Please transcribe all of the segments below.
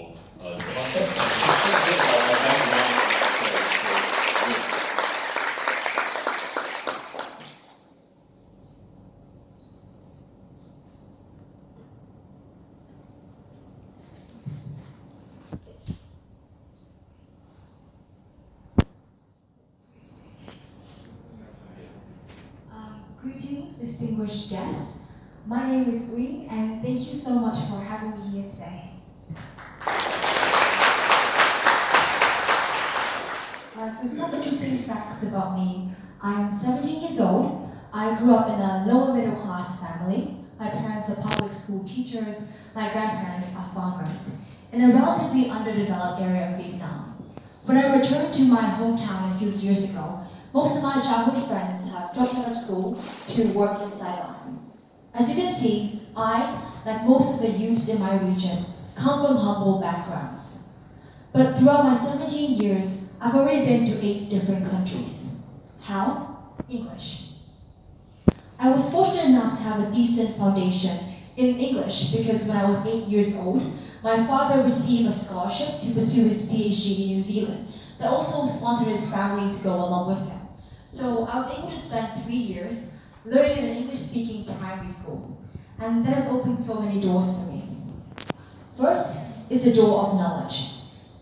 the process. Greetings, distinguished guests. My name is Uyen, and thank you so much for having me here today. So some interesting facts about me. I'm 17 years old. I grew up in a lower middle class family. My parents are public school teachers. My grandparents are farmers in a relatively underdeveloped area of Vietnam. When I returned to my hometown a few years ago, most of my childhood friends have dropped out of school to work in Saigon. As you can see, I, like most of the youths in my region, come from humble backgrounds. But throughout my 17 years, I've already been to 8 different countries. How? English. I was fortunate enough to have a decent foundation in English because when I was 8 years old, my father received a scholarship to pursue his PhD in New Zealand that also sponsored his family to go along with him. So I was able to spend 3 years learning in an English-speaking primary school, and that has opened so many doors for me. First is the door of knowledge.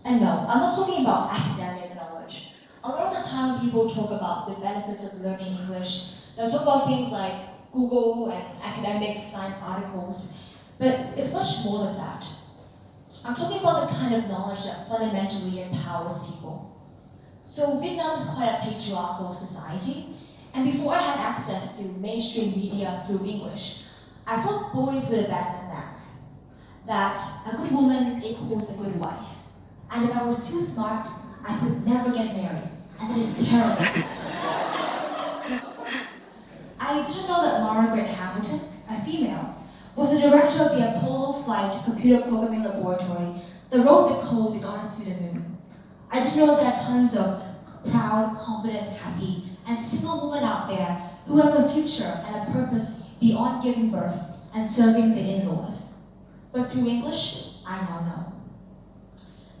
And no, I'm not talking about academic knowledge. A lot of the time people talk about the benefits of learning English. They'll talk about things like Google and academic science articles, but it's much more than that. I'm talking about the kind of knowledge that fundamentally empowers people. So Vietnam is quite a patriarchal society, and before I had access to mainstream media through English, I thought boys were the best at maths. That a good woman equals a good wife. And if I was too smart, I could never get married. And that is terrible. I didn't know that Margaret Hamilton, a female, was the director of the Apollo Flight Computer Programming Laboratory that wrote the code that got us to the moon. I didn't know there are tons of proud, confident, happy, and single women out there who have a future and a purpose beyond giving birth and serving the in-laws. But through English, I now know.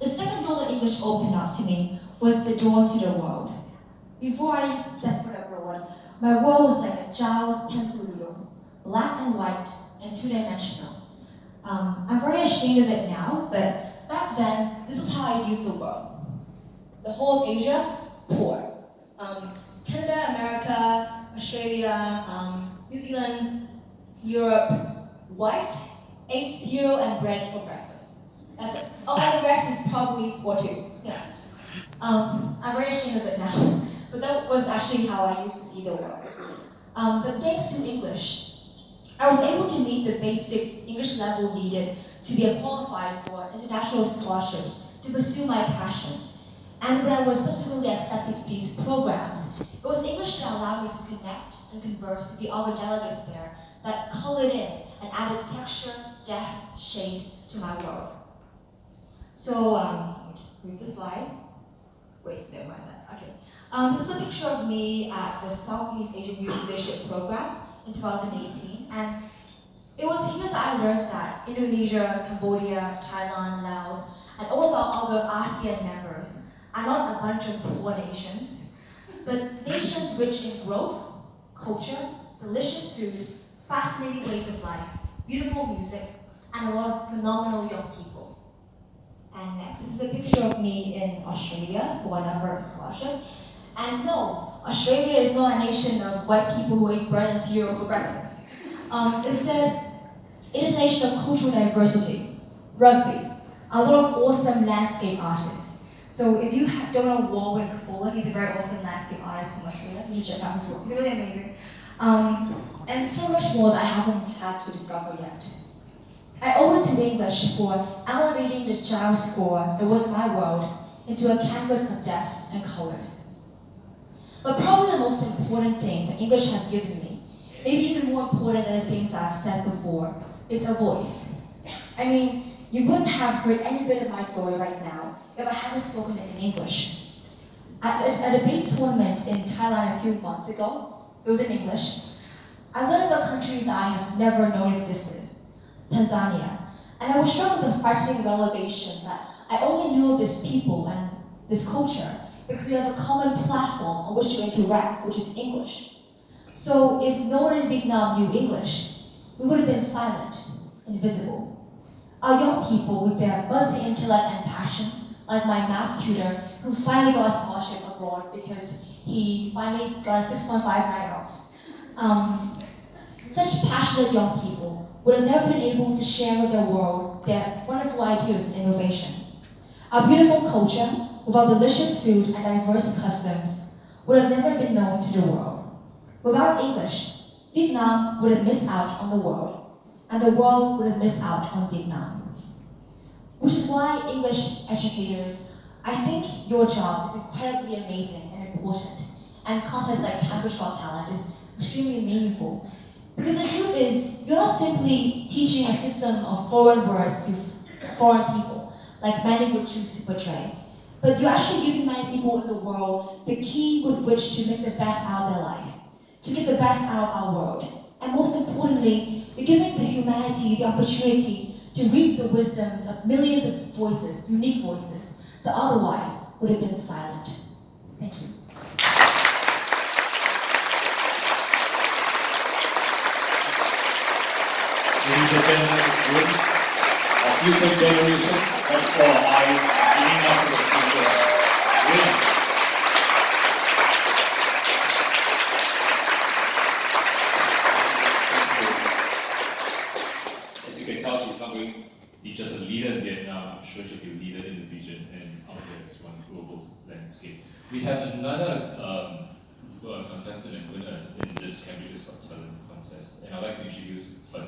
The second door that English opened up to me was the door to the world. Before I set foot abroad, my world was like a child's pencil doodle, black and white and two-dimensional. I'm very ashamed of it now, but back then, this is how I viewed the world. The whole of Asia, poor. Canada, America, Australia, New Zealand, Europe, white, ate cereal and bread for breakfast. That's it. Oh, and the rest is probably poor too. Yeah. I'm very ashamed of it now, but that was actually how I used to see the world. But thanks to English, I was able to meet the basic English level needed to be qualified for international scholarships to pursue my passion. And when I was subsequently accepted to these programs, it was English that allowed me to connect and converse with the other delegates there that colored in and added texture, depth, shade to my world. So, let me just read the slide. Wait, never mind that. Okay. This is a picture of me at the Southeast Asian Youth Leadership Program in 2018, and it was here that I learned that Indonesia, Cambodia, Thailand, Laos, and all of our other ASEAN members are not a bunch of poor nations, but nations rich in growth, culture, delicious food, fascinating ways of life, beautiful music, and a lot of phenomenal young people. And next, this is a picture of me in Australia for another scholarship. And no, Australia is not a nation of white people who eat bread and cereal for breakfast. Instead, it is a nation of cultural diversity, rugby, a lot of awesome landscape artists. So if you don't know Warwick Fuller, he's a very awesome landscape artist from Australia. You should check out his work. He's really amazing. And so much more that I haven't had to discover yet. I owe it to English for elevating the child score that was my world into a canvas of depths and colors. But probably the most important thing that English has given me, maybe even more important than the things I've said before, is a voice. I mean, you wouldn't have heard any bit of my story right now if I hadn't spoken it in English. At a big tournament in Thailand a few months ago, it was in English, I learned of a country that I have never known existed, Tanzania. And I was struck with the frightening revelation that I only knew of these people and this culture because we have a common platform on which to interact, which is English. So if no one in Vietnam knew English, we would have been silent, invisible. Our young people with their buzzy intellect and passion, like my math tutor who finally got a scholarship abroad because he finally got a 6.5 IELTS. Such passionate young people would have never been able to share with the world their wonderful ideas and innovation. Our beautiful culture, with our delicious food and diverse customs, would have never been known to the world. Without English, Vietnam would have missed out on the world, and the world would have missed out on Vietnam. Which is why English educators, I think your job is incredibly amazing and important, and contests like Cambridge Got Talent is extremely meaningful. Because the truth is, you're not simply teaching a system of foreign words to foreign people, like many would choose to portray, but you're actually giving many people in the world the key with which to make the best out of their life, to get the best out of our world. And most importantly, you're giving the humanity the opportunity to reap the wisdoms of millions of voices, unique voices, that otherwise would have been silent. Thank you. Ladies and gentlemen, it's good. Our future generation, that's for our eyes, giving us the future. Uyen. As you can tell, she's not going to be just a leader in Vietnam. I'm sure she'll be a leader in the region and out there as one global landscape. We have another contestant and winner in this Cambridge Got Talent contest, and I'd like to introduce first.